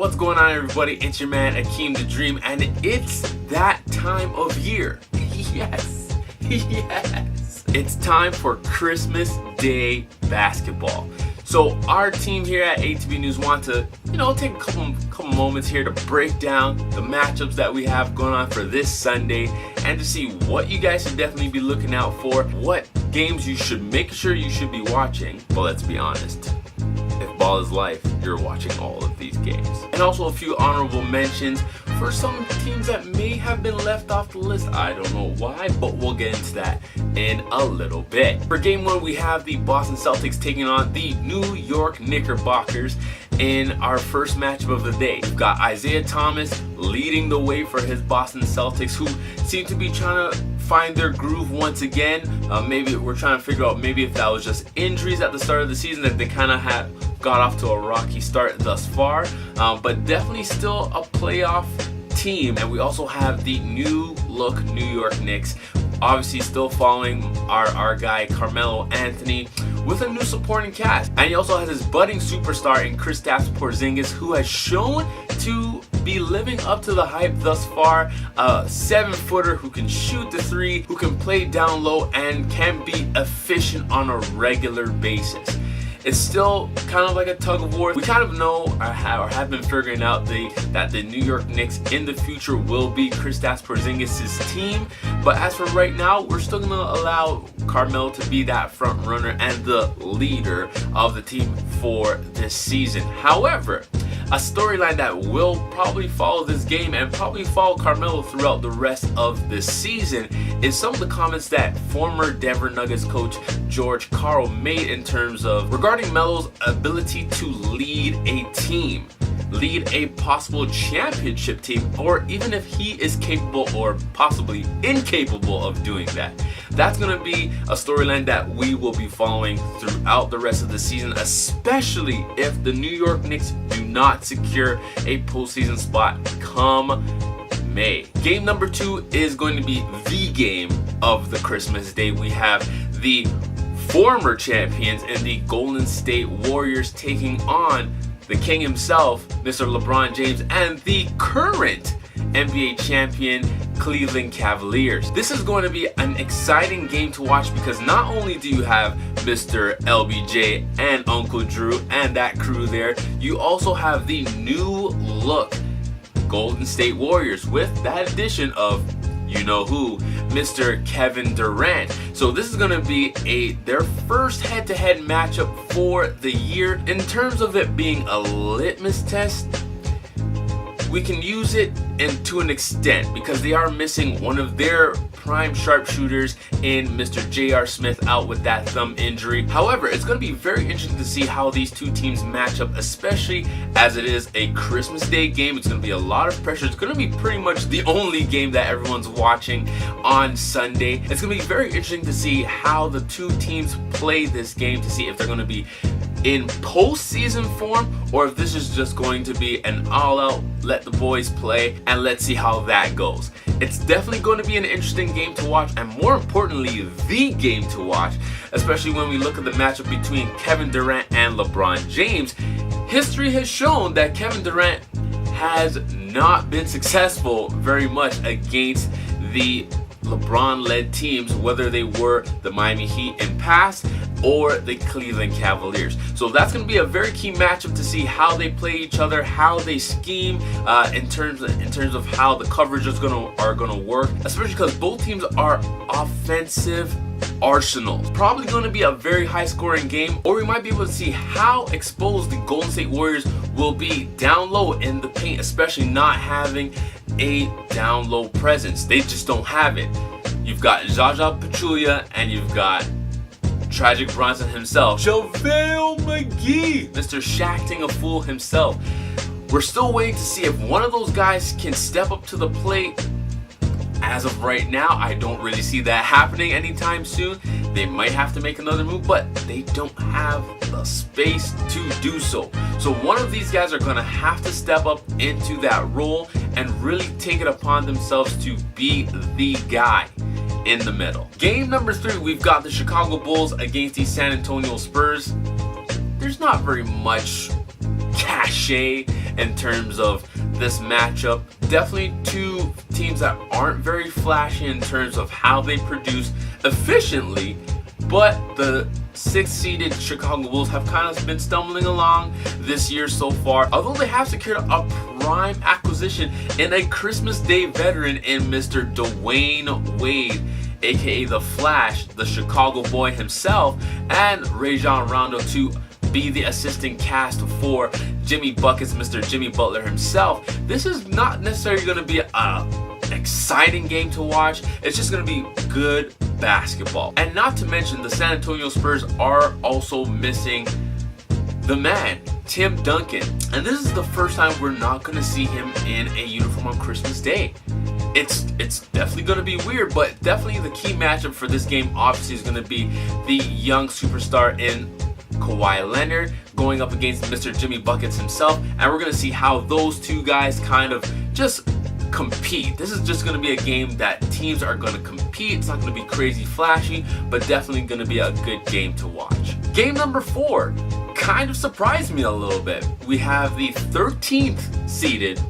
What's going on, everybody? It's your man Akim the Dream, and it's that time of year. Yes, it's time for Christmas Day basketball. So our team here at ATB News want to, take a couple moments here to break down the matchups that we have going on for this Sunday, and to see what you guys should definitely be looking out for, what games you should make sure you should be watching. But let's be honest, if ball is life, you're watching all of these games. And also a few honorable mentions for some teams that may have been left off the list. I don't know why, but we'll get into that in a little bit. For game one, we have the Boston Celtics taking on the New York Knickerbockers in our first matchup of the day. We've got Isaiah Thomas leading the way for his Boston Celtics, who seem to be trying to find their groove once again. Maybe we're trying to figure out maybe if that was just injuries at the start of the season, that they kind of had got off to a rocky start thus far, but definitely still a playoff team. And we also have the new look New York Knicks, obviously still following our guy Carmelo Anthony with a new supporting cast. And he also has his budding superstar in Kristaps Porzingis, who has shown to be living up to the hype thus far. A 7-footer who can shoot the three, who can play down low, and can be efficient on a regular basis. It's still kind of like a tug of war. We kind of know or have been figuring out that the New York Knicks in the future will be Kristaps Porzingis' team. But as for right now, we're still going to allow Carmelo to be that front runner and the leader of the team for this season. However, a storyline that will probably follow this game and probably follow Carmelo throughout the rest of this season is some of the comments that former Denver Nuggets coach George Karl made in terms of regarding Melo's ability to lead a team, lead a possible championship team, or even if he is capable or possibly incapable of doing that. That's going to be a storyline that we will be following throughout the rest of the season, especially if the New York Knicks do not secure a postseason spot come May. Game number 2 is going to be the game of the Christmas Day. We have the former champions in the Golden State Warriors taking on the king himself, Mr. LeBron James, and the current NBA champion Cleveland Cavaliers. This is going to be an exciting game to watch because not only do you have Mr. LBJ and Uncle Drew and that crew there, you also have the new look Golden State Warriors with that addition of you-know-who, Mr. Kevin Durant. So this is going to be their first head-to-head matchup for the year. In terms of it being a litmus test, we can use it to an extent because they are missing one of their prime sharpshooters in Mr. J.R. Smith out with that thumb injury. However, it's going to be very interesting to see how these two teams match up, especially as it is a Christmas Day game. It's going to be a lot of pressure. It's going to be pretty much the only game that everyone's watching on Sunday. It's going to be very interesting to see how the two teams play this game, to see if they're going to be in postseason form or if this is just going to be an all-out let the boys play and let's see how that goes. It's definitely going to be an interesting game to watch, and more importantly, the game to watch, especially when we look at the matchup between Kevin Durant and LeBron James. History has shown that Kevin Durant has not been successful very much against the LeBron-led teams, whether they were the Miami Heat in past or the Cleveland Cavaliers. So that's going to be a very key matchup to see how they play each other, how they scheme in terms of how the coverage are going to work, especially because both teams are offensive arsenals. Probably going to be a very high-scoring game, or we might be able to see how exposed the Golden State Warriors will be down low in the paint, especially not having a down low presence. They just don't have it. You've got Zaza Pachulia and you've got Tragic Bronson himself, JaVale McGee, Mr. Shacking a Fool himself. We're still waiting to see if one of those guys can step up to the plate. As of right now, I don't really see that happening anytime soon. They might have to make another move, but they don't have the space to do so. So one of these guys are going to have to step up into that role and really take it upon themselves to be the guy in the middle. Game number 3, we've got the Chicago Bulls against the San Antonio Spurs. There's not very much cachet in terms of this matchup. Definitely two teams that aren't very flashy in terms of how they produce efficiently, but the 6th seeded Chicago Bulls have kind of been stumbling along this year so far, although they have secured a prime acquisition in a Christmas Day veteran in Mr. Dwayne Wade, aka the Flash, the Chicago boy himself, and Rajon Rondo to be the assistant cast for Jimmy Buckets, Mr. Jimmy Butler himself. This is not necessarily going to be an exciting game to watch. It's just going to be good basketball. And not to mention, the San Antonio Spurs are also missing the man, Tim Duncan. And this is the first time we're not going to see him in a uniform on Christmas Day. It's definitely going to be weird, but definitely the key matchup for this game obviously is going to be the young superstar in Kawhi Leonard going up against Mr. Jimmy Buckets himself, and we're going to see how those two guys kind of just compete. This is just going to be a game that teams are going to compete. It's not going to be crazy flashy, but definitely going to be a good game to watch. Game number 4 kind of surprised me a little bit. We have the 13th seeded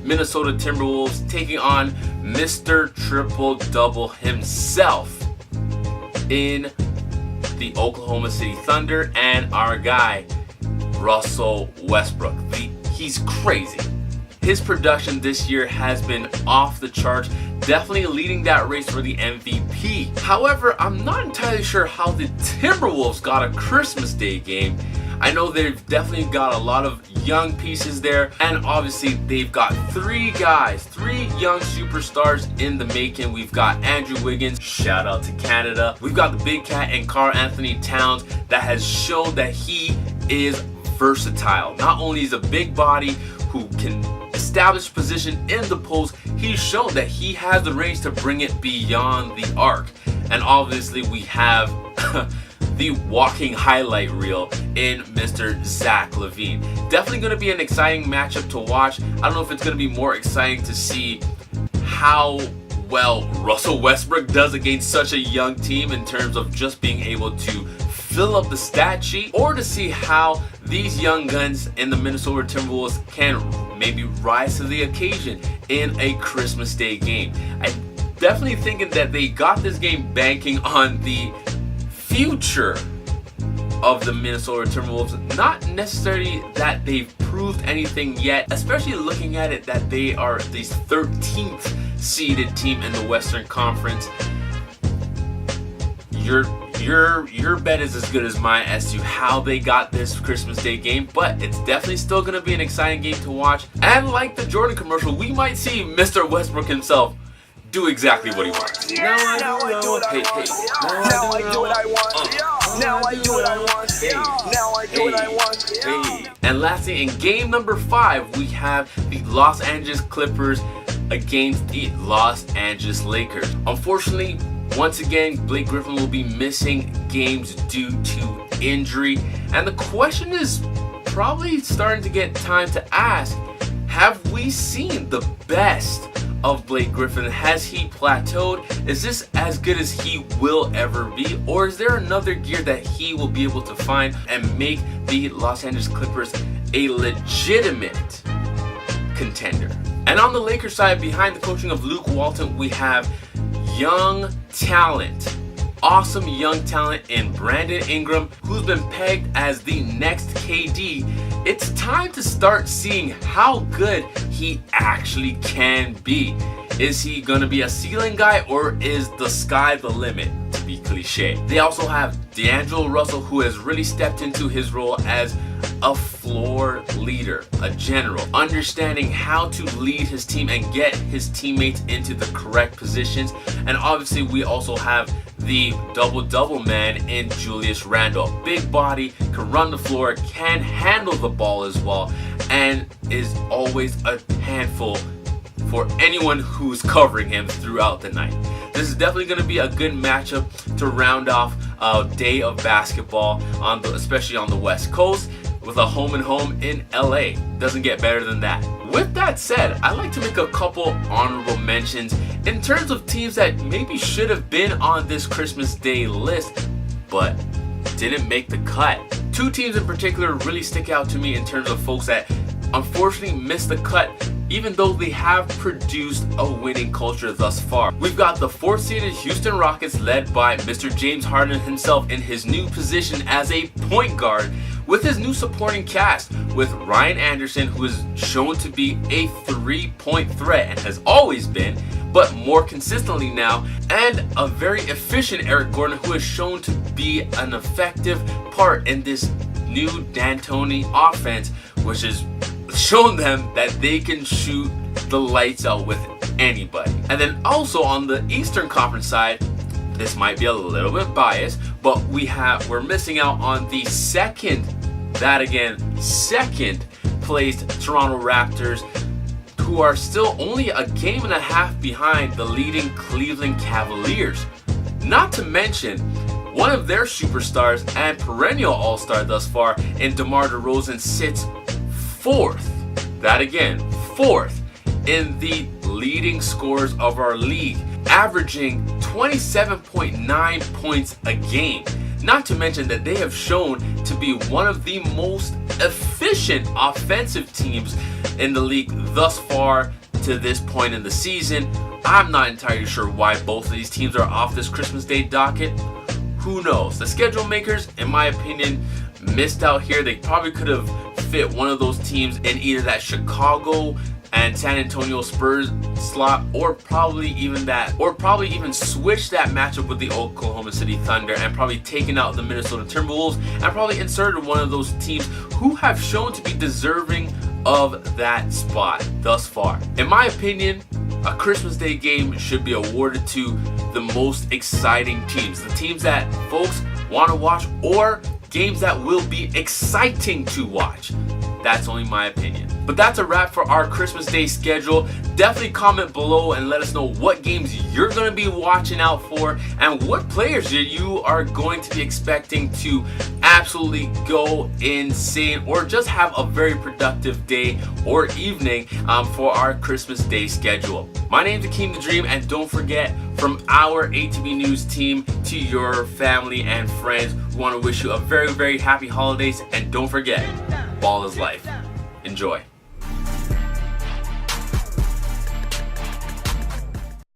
Minnesota Timberwolves taking on Mr. Triple Double himself in the Oklahoma City Thunder and our guy Russell Westbrook. He's crazy. His production this year has been off the charts, definitely leading that race for the MVP. However, I'm not entirely sure how the Timberwolves got a Christmas Day game. I know they've definitely got a lot of young pieces there, and obviously they've got 3 young superstars in the making. We've got Andrew Wiggins, shout out to Canada. We've got the Big Cat and Karl Anthony Towns that has shown that he is versatile. Not only is a big body who can establish position in the post, he's shown that he has the range to bring it beyond the arc. And obviously we have the walking highlight reel in Mr. Zach LaVine. Definitely going to be an exciting matchup to watch. I don't know if it's going to be more exciting to see how well Russell Westbrook does against such a young team in terms of just being able to fill up the stat sheet, or to see how these young guns in the Minnesota Timberwolves can maybe rise to the occasion in a Christmas Day game. I'm definitely thinking that they got this game banking on the future of the Minnesota Timberwolves, not necessarily that they've proved anything yet, especially looking at it that they are the 13th seeded team in the Western Conference. Your bet is as good as mine as to how they got this Christmas Day game, but it's definitely still going to be an exciting game to watch. And like the Jordan commercial, we might see Mr. Westbrook himself do exactly what he wants. Now I do what I want. And lastly, in game number 5, we have the Los Angeles Clippers against the Los Angeles Lakers. Unfortunately, once again, Blake Griffin will be missing games due to injury. And the question is probably starting to get time to ask, have we seen the best of Blake Griffin? Has he plateaued? Is this as good as he will ever be? Or is there another gear that he will be able to find and make the Los Angeles Clippers a legitimate contender? And on the Lakers side, behind the coaching of Luke Walton, we have young talent, awesome young talent in Brandon Ingram, who's been pegged as the next KD. It's time to start seeing how good he actually can be. Is he going to be a ceiling guy, or is the sky the limit, to be cliche? They also have D'Angelo Russell, who has really stepped into his role as a floor leader, a general, understanding how to lead his team and get his teammates into the correct positions. And obviously we also have the double-double man in Julius Randle. Big body, can run the floor, can handle the ball as well, and is always a handful for anyone who's covering him throughout the night. This is definitely going to be a good matchup to round off a day of basketball, especially on the West Coast, with a home and home in LA. Doesn't get better than that. With that said, I'd like to make a couple honorable mentions in terms of teams that maybe should have been on this Christmas Day list, but didn't make the cut. 2 teams in particular really stick out to me in terms of folks that unfortunately missed the cut, even though they have produced a winning culture thus far. We've got the 4th seeded Houston Rockets led by Mr. James Harden himself in his new position as a point guard, with his new supporting cast with Ryan Anderson, who is shown to be a 3-point threat and has always been, but more consistently now, and a very efficient Eric Gordon, who is shown to be an effective part in this new D'Antoni offense, which has shown them that they can shoot the lights out with anybody. And then also on the Eastern Conference side, this might be a little bit biased, but we're missing out on the second placed Toronto Raptors, who are still only a game and a half behind the leading Cleveland Cavaliers. Not to mention, one of their superstars and perennial all-star thus far in DeMar DeRozan sits fourth in the leading scorers of our league, averaging 27.9 points a game. Not to mention that they have shown to be one of the most efficient offensive teams in the league thus far to this point in the season. I'm not entirely sure why both of these teams are off this Christmas Day docket. Who knows? The schedule makers, in my opinion, missed out here. They probably could have fit one of those teams in either that Chicago and San Antonio Spurs slot, or probably even switch that matchup with the Oklahoma City Thunder and probably taken out the Minnesota Timberwolves and probably inserted one of those teams who have shown to be deserving of that spot thus far. In my opinion, a Christmas Day game should be awarded to the most exciting teams, the teams that folks want to watch, or games that will be exciting to watch. That's only my opinion. But that's a wrap for our Christmas Day schedule. Definitely comment below and let us know what games you're going to be watching out for and what players you are going to be expecting to absolutely go insane or just have a very productive day or evening for our Christmas Day schedule. My name's Akim the Dream, and don't forget, from our ATB News team to your family and friends, we want to wish you a very, very happy holidays, and don't forget, ball is life. Enjoy.